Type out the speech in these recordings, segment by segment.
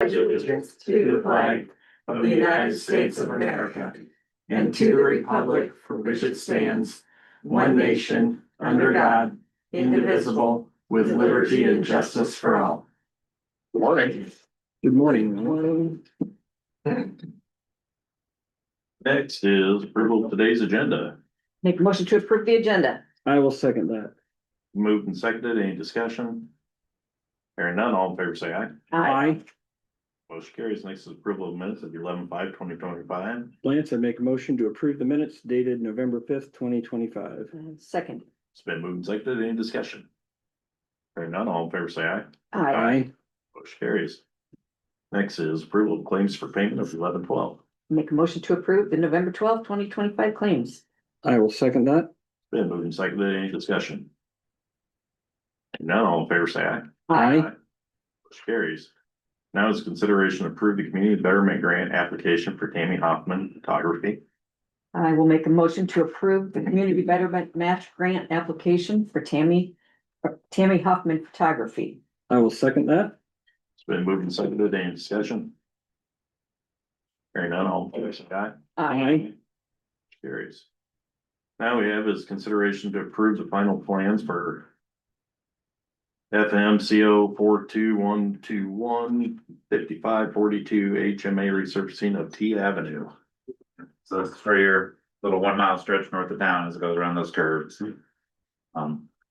allegiance to the flag of the United States of America and to the republic for which it stands, one nation, under God, indivisible, with liberty and justice for all. Good morning. Good morning. Next is approval of today's agenda. Make a motion to approve the agenda. I will second that. Moved and seconded. Any discussion? Hearing none, all in favor say aye. Aye. Motion carries. Next is approval of minutes of 11/5/2025. Lance, I make a motion to approve the minutes dated November 5th, 2025. Second. It's been moved and seconded. Any discussion? Hearing none, all in favor say aye. Aye. Motion carries. Next is approval of claims for payment of 11/12. Make a motion to approve the November 2025 claims. I will second that. Been moved and seconded. Any discussion? Hearing none, all in favor say aye. Aye. Motion carries. Now is consideration to approve the community betterment grant application for Tammy Hoffman Photography. I will make a motion to approve the Community Betterment Match Grant application for Tammy Hoffman Photography. I will second that. It's been moved and seconded. Any discussion? Hearing none, all in favor say aye. Aye. Carries. Now we have is consideration to approve the final plans for FMCO 42121 5542 HMA resurfacing of T Avenue. So this is for your little 1 mile stretch north of town as it goes around those curves.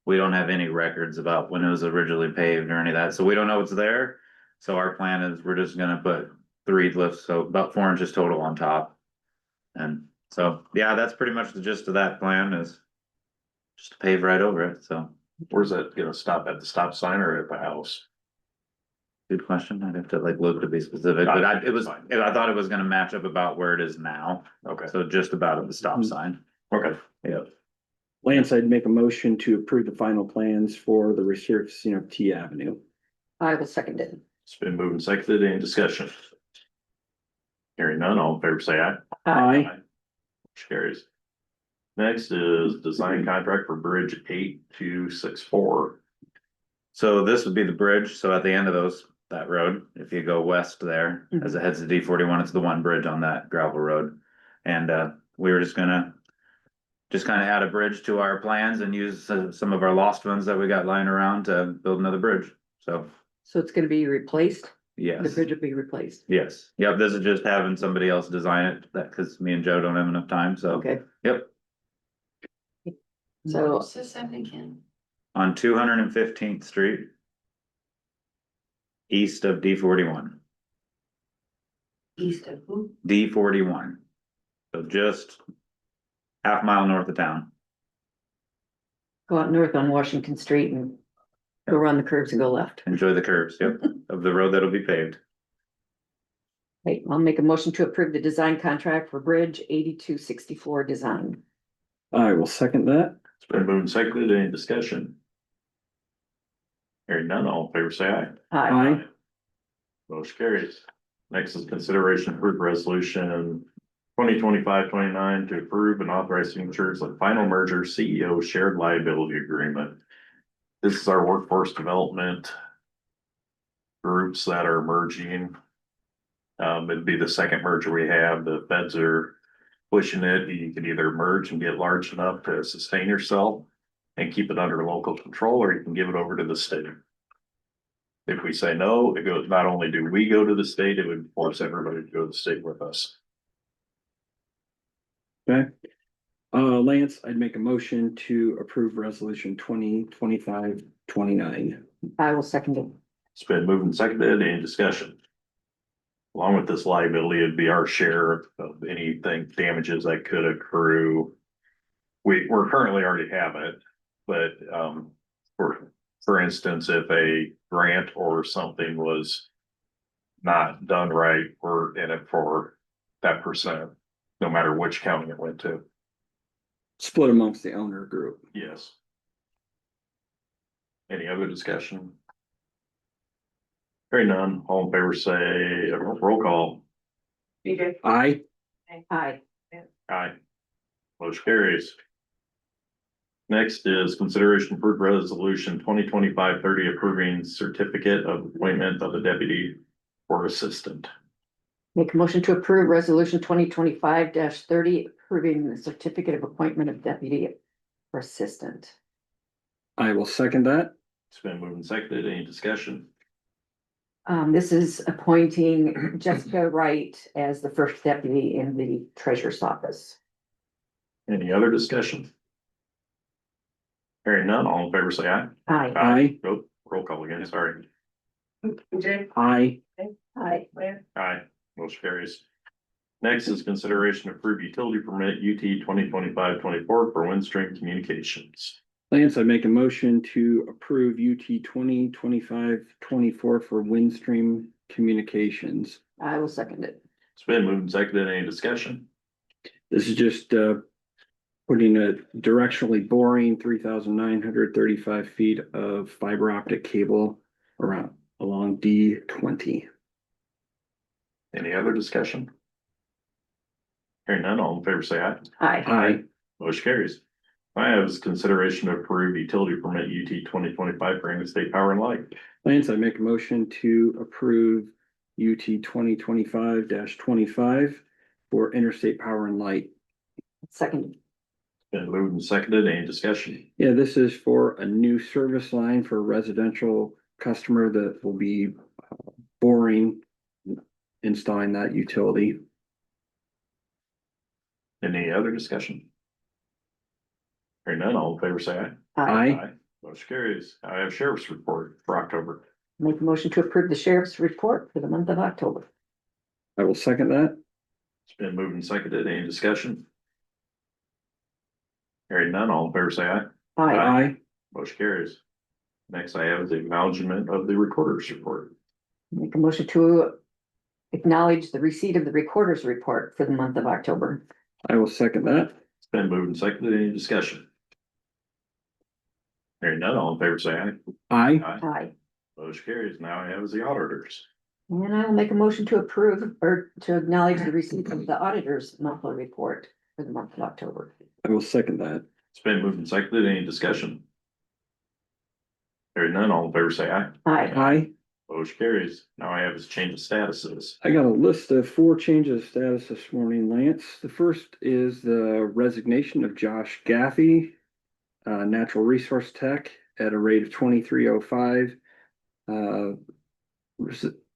We don't have any records about when it was originally paved or any of that, so we don't know what's there. So our plan is we're just gonna put 3 lifts, so about 4 inches total on top. And so, yeah, that's pretty much the gist of that plan is just to pave right over it, so. Where's that gonna stop, at the stop sign or at the house? Good question. I'd have to like look to be specific, but I thought it was gonna match up about where it is now. Okay, So just about at the stop sign. okay. Yeah. Lance, I'd make a motion to approve the final plans for the resurfacing of T Avenue. I will second it. It's been moved and seconded. Any discussion? Hearing none, all in favor say aye. Aye. Motion carries. Next is design contract for Bridge 8264. So this would be the bridge, so at the end of that road, if you go west there, as it heads to D41, it's the one bridge on that gravel road. And we were just gonna kind of add a bridge to our plans and use some of our lost funds that we got lying around to build another bridge, so. So it's gonna be replaced? The Yes, bridge will be replaced. yes, yep, this is just having somebody else design it, cause me and Joe don't have enough time, so. Okay, Yep, so What's this happening again? on 215th Street. East of D41. East of who? D41. So just half mile north of town. go out north on Washington Street and go around the curves and go left. Enjoy the curves, yep, of the road that'll be paved. Right, I'll make a motion to approve the design contract for Bridge 8264 design. I will second that. It's been moved and seconded. Any discussion? Hearing none, all in favor say aye. Aye. Motion carries. Next is consideration for resolution 2025-29 to approve and authorize signatures of final merger CEO shared liability agreement. This is our workforce development groups that are merging. It'd be the second merger we have. The feds are pushing it. You can either merge and get large enough to sustain yourself and keep it under local control, or you can give it over to the state. If we say no, it goes, not only do we go to the state, it would force everybody to go to the state with us. Okay. Lance, I'd make a motion to approve resolution 2025-29. I will second it. It's been moved and seconded. Any discussion? Along with this liability, it'd be our share of anything damages that could accrue. We're currently already have it, but for instance, if a grant or something was not done right, we're in it for that percent, no matter which county it went to. Split amongst the owner group. Yes. Any other discussion? Hearing none, all in favor say, roll call. BJ. Aye. Aye. Aye. Motion carries. Next is consideration for resolution 2025-30 approving certificate of appointment of the deputy or assistant. Make a motion to approve resolution 2025-30, approving the certificate of appointment of deputy or assistant. I will second that. It's been moved and seconded. Any discussion? This is appointing Jessica Wright as the first deputy in the treasurer's office. Any other discussion? Hearing none, all in favor say aye. Aye. Aye. Oh, roll call again, sorry. BJ, Aye. Aye. Lance, Aye, motion carries. Next is consideration of approved utility permit UT 2025-24 for Windstream Communications. Lance, I make a motion to approve UT 2025-24 for Windstream Communications. I will second it. It's been moved and seconded. Any discussion? This is just putting a directionally boring 3,935 feet of fiber optic cable along D20. Any other discussion? Hearing none, all in favor say aye. Aye. Aye. Motion carries. I have is consideration to approve utility permit UT 2025 for Interstate Power and Light. Lance, I make a motion to approve UT 2025-25 for Interstate Power and Light. Second. Been moved and seconded. Any discussion? Yeah, this is for a new service line for a residential customer that will be boring, installing that utility. Any other discussion? Hearing none, all in favor say aye. Aye. Motion carries. I have sheriff's report for October. Make a motion to approve the sheriff's report for the month of October. I will second that. It's been moved and seconded. Any discussion? Hearing none, all in favor say aye. Aye. Aye. Motion carries. Next I have the acknowledgement of the recorder's report. Make a motion to acknowledge the receipt of the recorder's report for the month of October. I will second that. It's been moved and seconded. Any discussion? Hearing none, all in favor say aye. Aye. Aye. Motion carries. Now I have is the auditors. And I will make a motion to approve or to acknowledge the receipt of the auditor's monthly report for the month of October. I will second that. It's been moved and seconded. Any discussion? Hearing none, all in favor say aye. Aye. Aye. Motion carries. Now I have is change of statuses. I got a list of 4 changes of status this morning, Lance. The first is the resignation of Josh Gaffey, natural resource tech at a rate of 2305,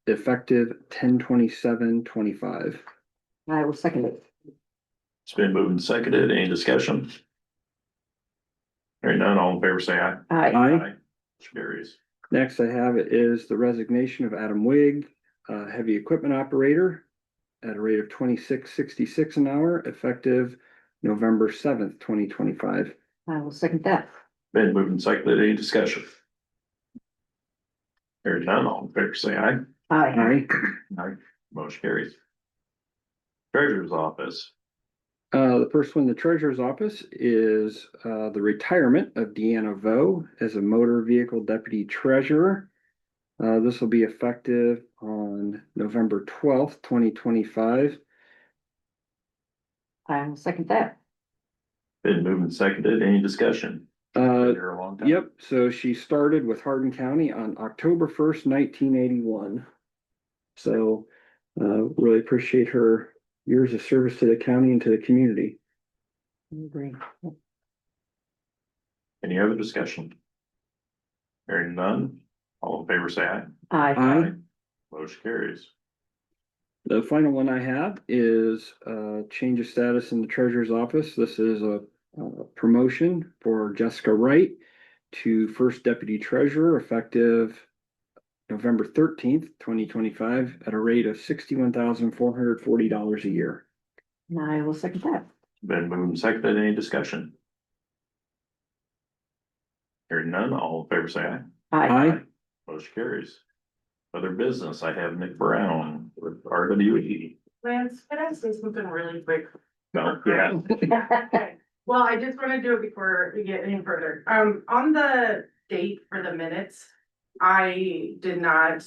effective 10/27/25. I will second it. It's been moved and seconded. Any discussion? Hearing none, all in favor say aye. Aye. Aye. Motion carries. Next I have is the resignation of Adam Wigg, heavy equipment operator at a rate of 26.66 an hour, effective November 7th, 2025. I will second that. Been moved and seconded. Any discussion? Hearing none, all in favor say aye. Aye. Aye. Motion carries. Treasurer's office. The first one, the treasurer's office, is the retirement of Deanna Vo as a motor vehicle deputy treasurer. This will be effective on November 12th, 2025. I will second that. Been moved and seconded. Any discussion? Been here a long time. Yep, so she started with Hardin County on October 1st, 1981. So really appreciate her years of service to the county and to the community. I agree. Any other discussion? Hearing none, all in favor say aye. Aye. Aye. Motion carries. The final one I have is change of status in the treasurer's office. This is a promotion for Jessica Wright to first deputy treasurer effective November 13th, 2025 at a rate of $61,440 a year. And I will second that. Been moved and seconded. Any discussion? Hearing none, all in favor say aye. Aye. Motion carries. Other business, I have Nick Brown with RWE. Lance, can I say something really quick? No, yeah, Okay, well, I just wanna do it before we get any further. On the date for the minutes, I did not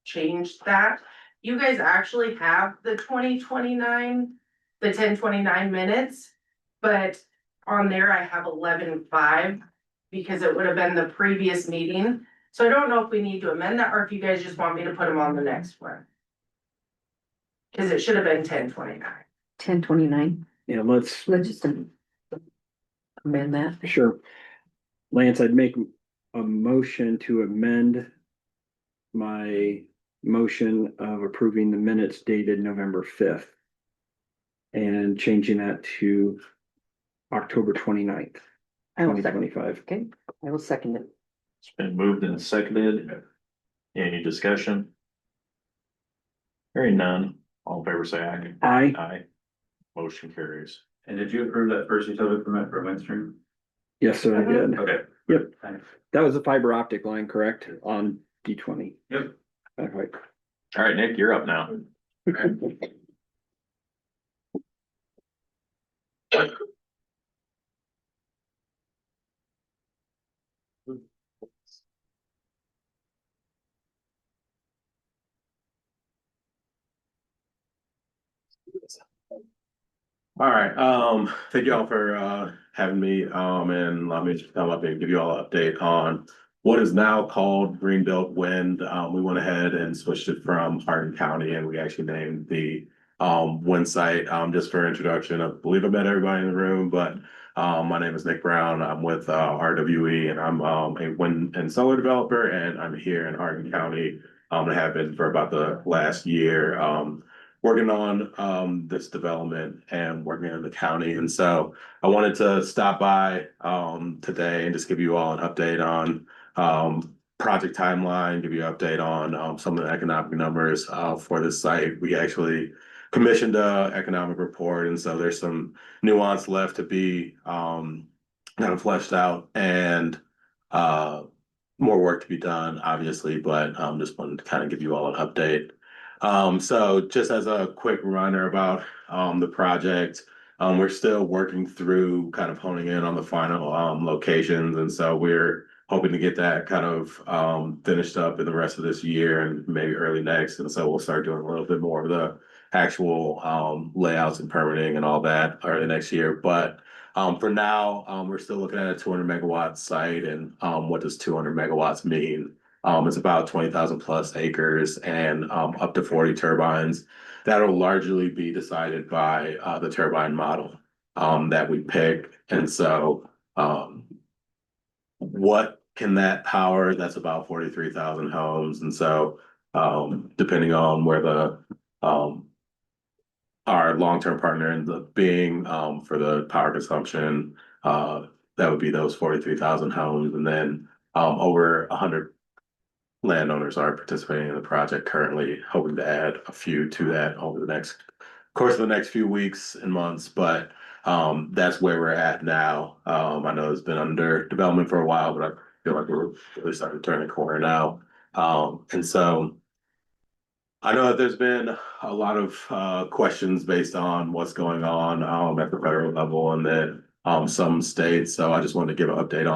change that. You guys actually have the 2029, the 10/29 minutes. But on there I have 11/5 because it would have been the previous meeting. So I don't know if we need to amend that or if you guys just want me to put them on the next one. Cause it should have been 10/29. 10/29. Yeah, let's, Let's just amend that. sure. Lance, I'd make a motion to amend my motion of approving the minutes dated November 5th and changing that to October 29th, I will twenty second. twenty-five. Okay, I will second it. It's been moved and seconded. Any discussion? Hearing none, all in favor say aye. Aye. Aye. Motion carries. And did you approve that first utility permit for Windstream? Yes, sir, I did. Okay. Yep. Thanks. That was a fiber optic line, correct, on D20? Yep. Okay. All right, Nick, you're up now. All right, thank you all for having me, and let me just come up and give you all an update on what is now called Greenbelt Wind. We went ahead and switched it from Hardin County, and we actually named the wind site. Just for introduction, I believe I met everybody in the room, but my name is Nick Brown. I'm with RWE, and I'm a wind and solar developer, and I'm here in Hardin County. I have been for about the last year. Working on this development and working in the county. And so I wanted to stop by today and just give you all an update on project timeline, give you an update on some of the economic numbers for this site. We actually commissioned a economic report, and so there's some nuance left to be kind of fleshed out, and more work to be done, obviously, but just wanted to kind of give you all an update. So just as a quick reminder about the project, we're still working through kind of honing in on the final locations, and so we're hoping to get that kind of finished up in the rest of this year and maybe early next. And so we'll start doing a little bit more of the actual layouts and permitting and all that early next year. But for now, we're still looking at a 200 megawatt site, and what does 200 megawatts mean? It's about 20,000 plus acres and up to 40 turbines. That'll largely be decided by the turbine model that we pick. And so what can that power? That's about 43,000 homes. And so depending on where the our long-term partner ends up being for the power consumption, that would be those 43,000 homes. And then over 100 landowners are participating in the project currently, hoping to add a few to that over the next course of the next few weeks and months. But that's where we're at now. I know it's been under development for a while, but I feel like we're really starting to turn the corner now. And so I know that there's been a lot of questions based on what's going on at the federal level and then some states. So I just wanted to give an update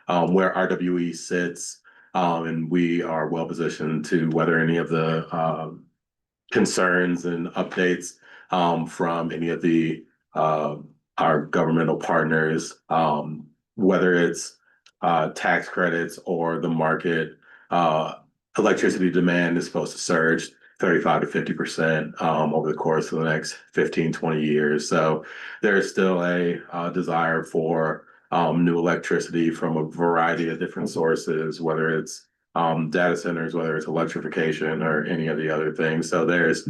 on where RWE sits. And we are well positioned to weather any of the concerns and updates from any of the our governmental partners, whether it's tax credits or the market. Electricity demand is supposed to surge 35 to 50% over the course of the next 15, 20 years. So there is still a desire for new electricity from a variety of different sources, whether it's data centers, whether it's electrification or any of the other things. So there's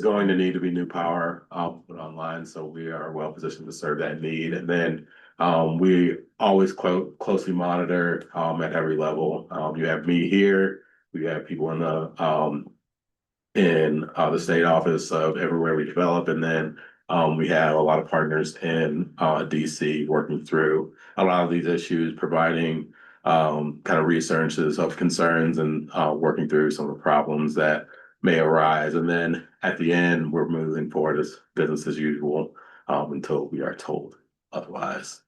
going to need to be new power put online. So we are well positioned to serve that need. And then we always closely monitor at every level. You have me here. We have people in the state office of everywhere we develop, and then we have a lot of partners in DC working through a lot of these issues, providing kind of researches of concerns and working through some of the problems that may arise. And then at the end, we're moving forward as business as usual until we are told otherwise.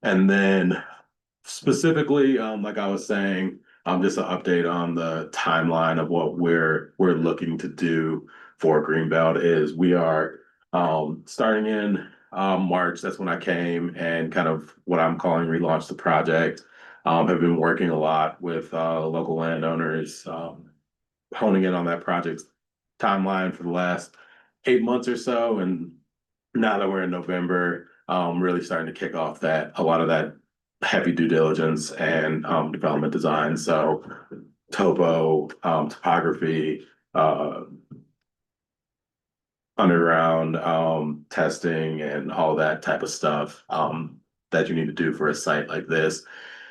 And then specifically, like I was saying, just an update on the timeline of what we're looking to do for Greenbelt is we are starting in March. That's when I came and kind of what I'm calling relaunch the project. Have been working a lot with local landowners, honing in on that project timeline for the last 8 months or so, and now that we're in November, really starting to kick off a lot of that heavy due diligence and development design. So topo, topography, underground testing and all that type of stuff that you need to do for a site like this.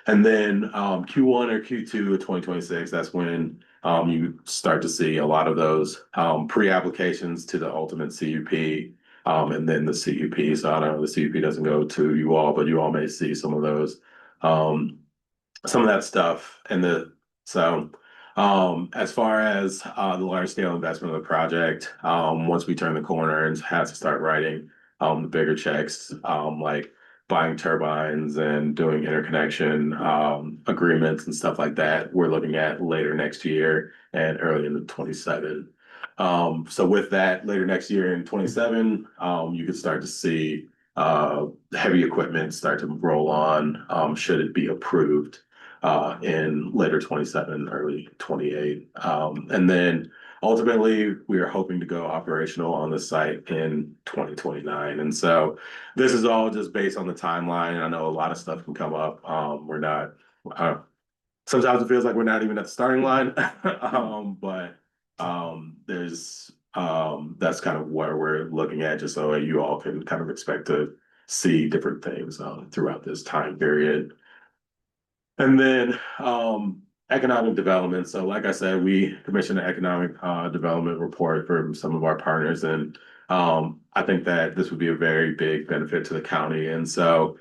And then Q1 or Q2 of 2026, that's when you start to see a lot of those pre-applications to the ultimate CUP. And then the CUP. So I don't know, the CUP doesn't go to you all, but you all may see some of those, some of that stuff. As far as the large scale investment of the project, once we turn the corner and have to start writing the bigger checks, like buying turbines and doing interconnection agreements and stuff like that, we're looking at later next year and early into 27. So with that, later next year in 27, you could start to see heavy equipment start to roll on, should it be approved in later 27, early 28. And then ultimately, we are hoping to go operational on the site in 2029. And so this is all just based on the timeline. I know a lot of stuff can come up. We're not, sometimes it feels like we're not even at the starting line. But there's that's kind of where we're looking at, just so you all can kind of expect to see different things throughout this time period. And then economic development. So like I said, we commissioned an economic development report for some of our partners. And I think that this would be a very big benefit to the county. And so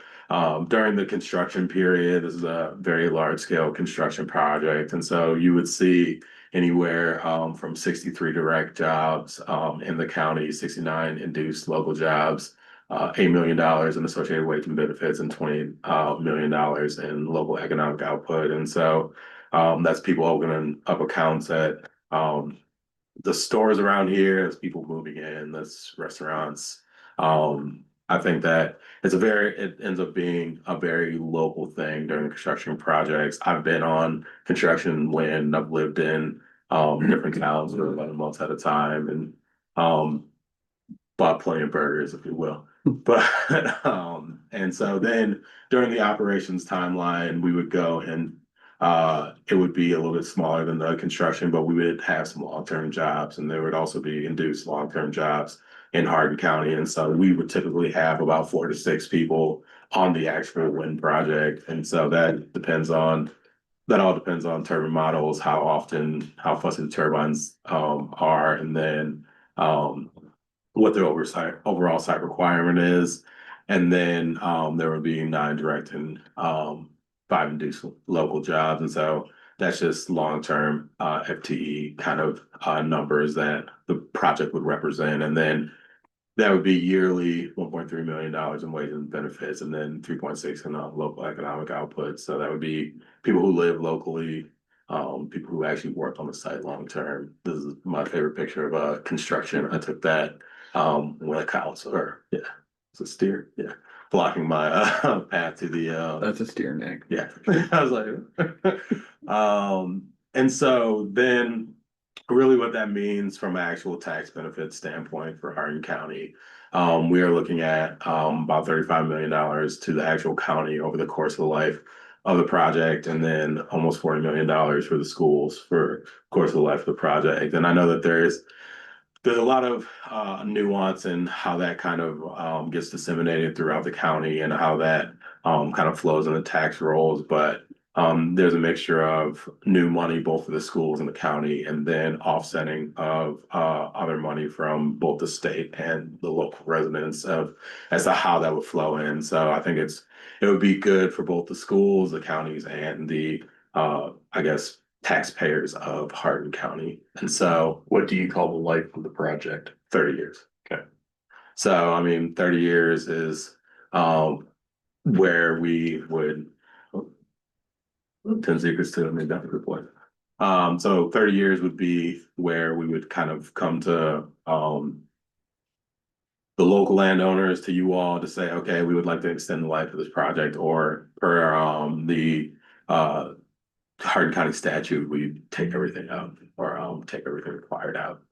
during the construction period, this is a very large scale construction project. And so you would see anywhere from 63 direct jobs in the county, 69 induced local jobs, $8 million in associated wage and benefits, and $20 million in local economic output. And so that's people opening up accounts at the stores around here, there's people moving in, that's restaurants. I think that it ends up being a very local thing during construction projects. I've been on construction when I've lived in different towns for 11 months at a time, and bought plenty of burgers, if you will. But and so then during the operations timeline, we would go and it would be a little bit smaller than the construction, but we would have some long-term jobs, and there would also be induced long-term jobs in Hardin County. And so we would typically have about 4 to 6 people on the actual wind project. And so that all depends on turbine models, how fussy the turbines are, and then what the overall site requirement is. And then there would be 9 direct and 5 induced local jobs. And so that's just long-term FTE kind of numbers that the project would represent. And then that would be yearly $1.3 million in wages and benefits, and then 3.6 in local economic output. So that would be people who live locally, people who actually work on the site long-term. This is my favorite picture of construction. I took that when a counselor, yeah, it's a steer, yeah, blocking my path to the That's a steer, Nick. yeah. I was like and so then really what that means from an actual tax benefit standpoint for Hardin County, we are looking at about $35 million to the actual county over the course of the life of the project, and then almost $40 million for the schools for the course of the life of the project. And I know that there's a lot of nuance in how that kind of gets disseminated throughout the county and how that kind of flows in the tax rolls. But there's a mixture of new money both for the schools and the county, and then offsetting of other money from both the state and the local residents as to how that would flow in. So I think it would be good for both the schools, the counties, and the I guess taxpayers of Hardin County. And so What do you call the life of the project? 30 years. Okay. So I mean, 30 years is where we would 10 acres to, I mean, that's a good point. So 30 years would be where we would kind of come to the local landowners, to you all, to say, okay, we would like to extend the life of this project, or per the Hardin County statute, we take everything out, or take everything required out.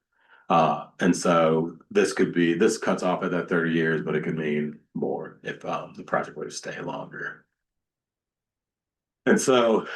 And so this cuts off at that 30 years, but it could mean more if the project were to stay longer. And so,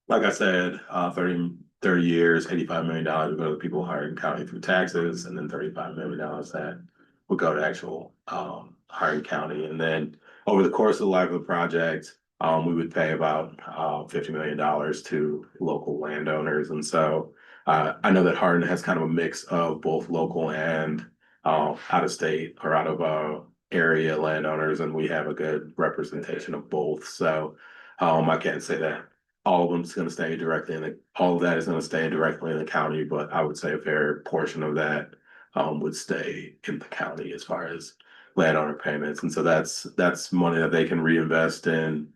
like I said, 30 years, $85 million would go to the people of Hardin County through taxes, and then $35 million that would go to actual Hardin County. And then over the course of the life of the project, we would pay about $50 million to local landowners. And so I know that Hardin has kind of a mix of both local and out of state or out of area landowners, and we have a good representation of both. So I can't say that all of them is going to stay directly all of that is going to stay directly in the county, but I would say a fair portion of that would stay in the county as far as landowner payments. And so that's money that they can reinvest in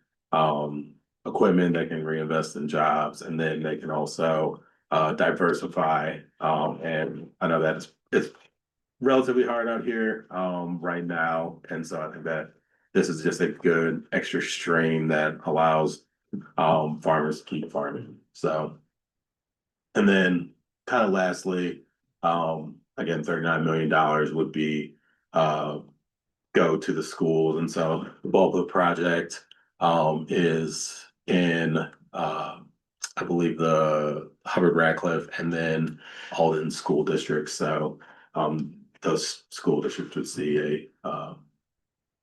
equipment, they can reinvest in jobs, and then they can also diversify. And I know that it's relatively hard out here right now. And so I think that this is just a good extra stream that allows farmers to keep farming. So, and then kind of lastly, again, $39 million would be go to the schools. And so the bulk of the project is in I believe the Hubbard Radcliffe and then Alden school districts. So those school districts would see a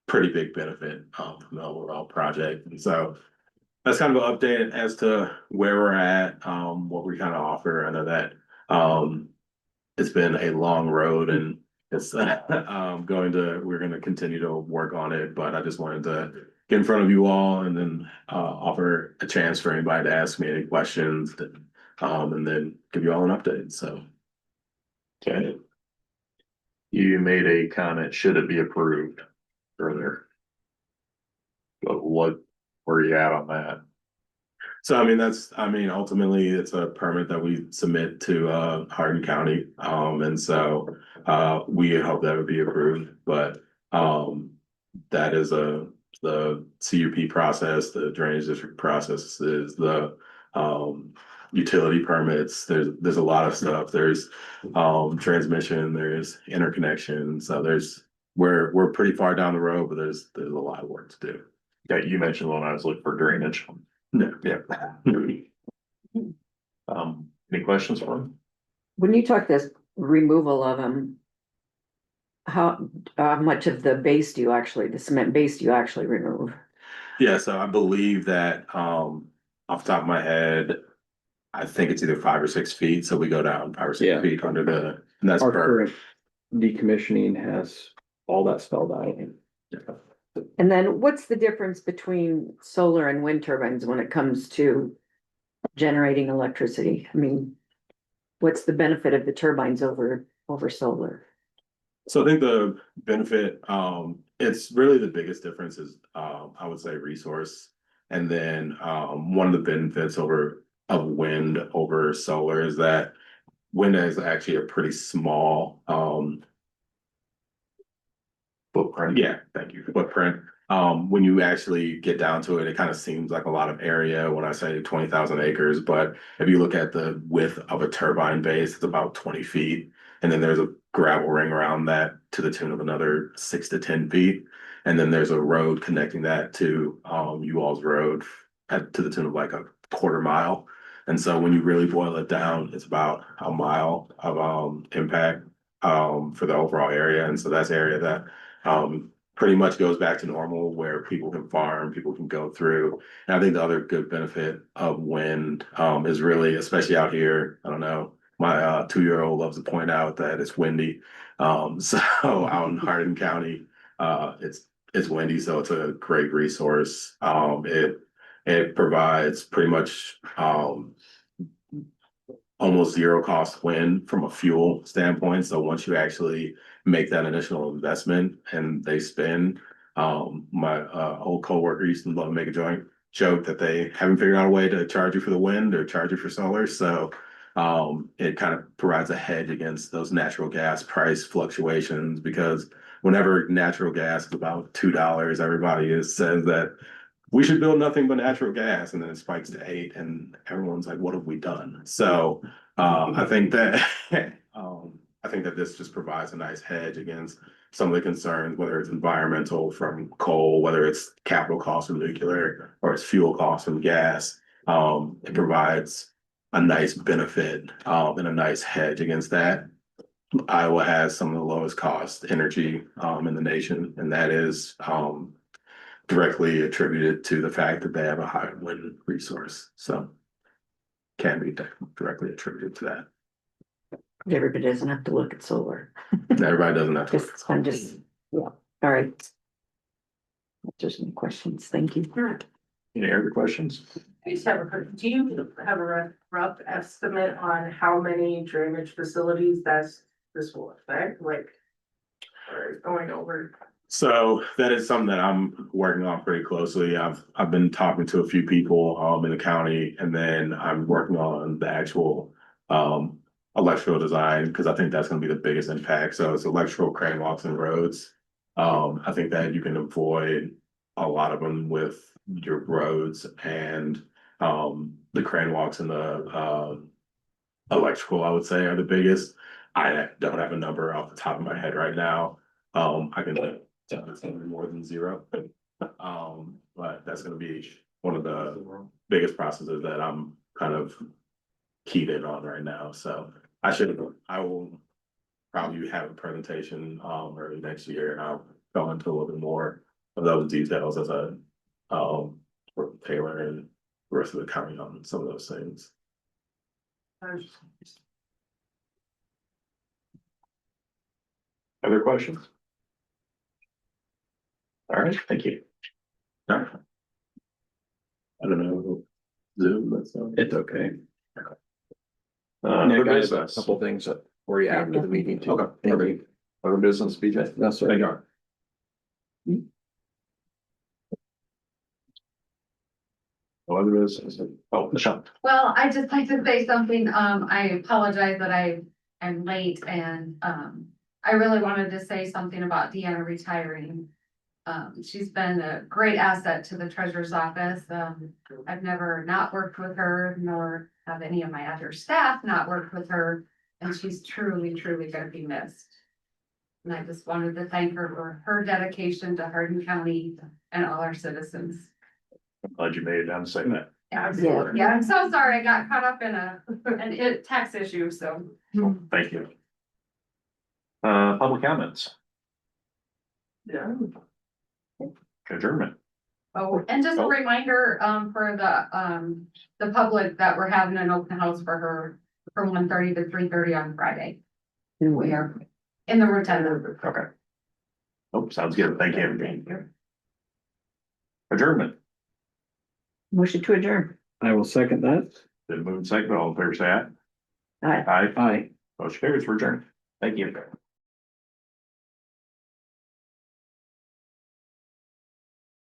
pretty big benefit from the overall project. And so that's kind of an update as to where we're at, what we kind of offer. I know that it's been a long road and it's we're going to continue to work on it, but I just wanted to get in front of you all and then offer a chance for anybody to ask me any questions and then give you all an update. So. Okay. You made a comment, should it be approved earlier? But where are you at on that? So, ultimately it's a permit that we submit to Hardin County. And so we hope that would be approved, but that is the CUP process, the drainage district process is the utility permits. There's a lot of stuff. There's transmission, there's interconnection. So we're pretty far down the road, but there's a lot of work to do. Yeah, you mentioned when I was looking for drainage. No. Yeah. Any questions for him? When you talk this removal of them, how much of the cement base do you actually remove? Yeah, so I believe that off the top of my head, I think it's either 5 or 6 feet. So we go down 5 or 6 Yeah. feet under and that's Our per. current decommissioning has all that spelled out. And then what's the difference between solar and wind turbines when it comes to generating electricity? I mean, what's the benefit of the turbines over solar? So I think the benefit, it's really the biggest difference is I would say resource. And then one of the benefits of wind over solar is that wind is actually a pretty small footprint. Yeah, thank you. Footprint. When you actually get down to it, it kind of seems like a lot of area when I say 20,000 acres. But if you look at the width of a turbine base, it's about 20 feet. And then there's a gravel ring around that to the tune of another 6 to 10 feet. And then there's a road connecting that to you all's road to the tune of like a quarter mile. And so when you really boil it down, it's about a mile of impact for the overall area. And so that's area that pretty much goes back to normal where people can farm, people can go through. And I think the other good benefit of wind is really, especially out here, I don't know, my 2-year-old loves to point out that it's windy. So out in Hardin County, it's windy, so it's a great resource. It provides pretty much almost zero cost wind from a fuel standpoint. So once you actually make that initial investment and they spend, my old coworker used to love to make a joke that they haven't figured out a way to charge you for the wind or charge you for solar. So it kind of provides a hedge against those natural gas price fluctuations, because whenever natural gas is about $2, everybody says that we should build nothing but natural gas, and then it spikes to 8 and everyone's like, what have we done? So I think that I think that this just provides a nice hedge against some of the concerns, whether it's environmental from coal, whether it's capital costs from nuclear, or it's fuel costs from gas. It provides a nice benefit, and a nice hedge against that. Iowa has some of the lowest cost energy, in the nation, and that is, directly attributed to the fact that they have a high wind resource, so can be directly attributed to that. Everybody doesn't have to look at solar. Everybody doesn't have to. I'm just, yeah, all right. Just any questions, thank you. Any other questions? I just have a quick, do you have a rough estimate on how many drainage facilities this will affect, like? Or going over? So that is something that I'm working on pretty closely. I've been talking to a few people in the county, and then I'm working on the actual electrical design, because I think that's gonna be the biggest impact. So it's electrical crane walks and roads. I think that you can avoid a lot of them with your roads and the crane walks and the electrical, I would say, are the biggest. I don't have a number off the top of my head right now. I can tell it's gonna be more than zero. But that's gonna be one of the biggest processes that I'm kind of keyed in on right now. So I will probably have a presentation early next year, and I'll go into a little bit more of those details as I work with Taylor and the rest of the county on some of those things. Other questions? All right, thank you. All right. I don't know, Zoom, that's. It's okay. Other Nick, I have a business. couple things that for you after the meeting too. Okay, Thank perfect. you. Other business, BJ? That's Thank right. you. No other business? Oh, Michelle. Well, I just like to say something, I apologize that I am late and, I really wanted to say something about Deanna retiring. She's been a great asset to the treasurer's office, I've never not worked with her, nor have any of my other staff not worked with her, and she's truly, truly gonna be missed. And I just wanted to thank her for her dedication to Hardin County and all our citizens. Glad you made it down to say that. Absolutely. Yeah, I'm so sorry. I got caught up in a tax issue, so. Thank you. Public comments, Yeah. adjournment. Oh, and just a Oh. reminder, for the public that we're having an open house for her from 1:30 to 3:30 on Friday. We are in the rotunda. Okay. Oh, sounds good. Thank you. Adjournment. Motion to adjourn. I will second that. Then move second, all in favor, say aye. Aye. Aye. Aye. Motion carries, we're adjourned. Thank you.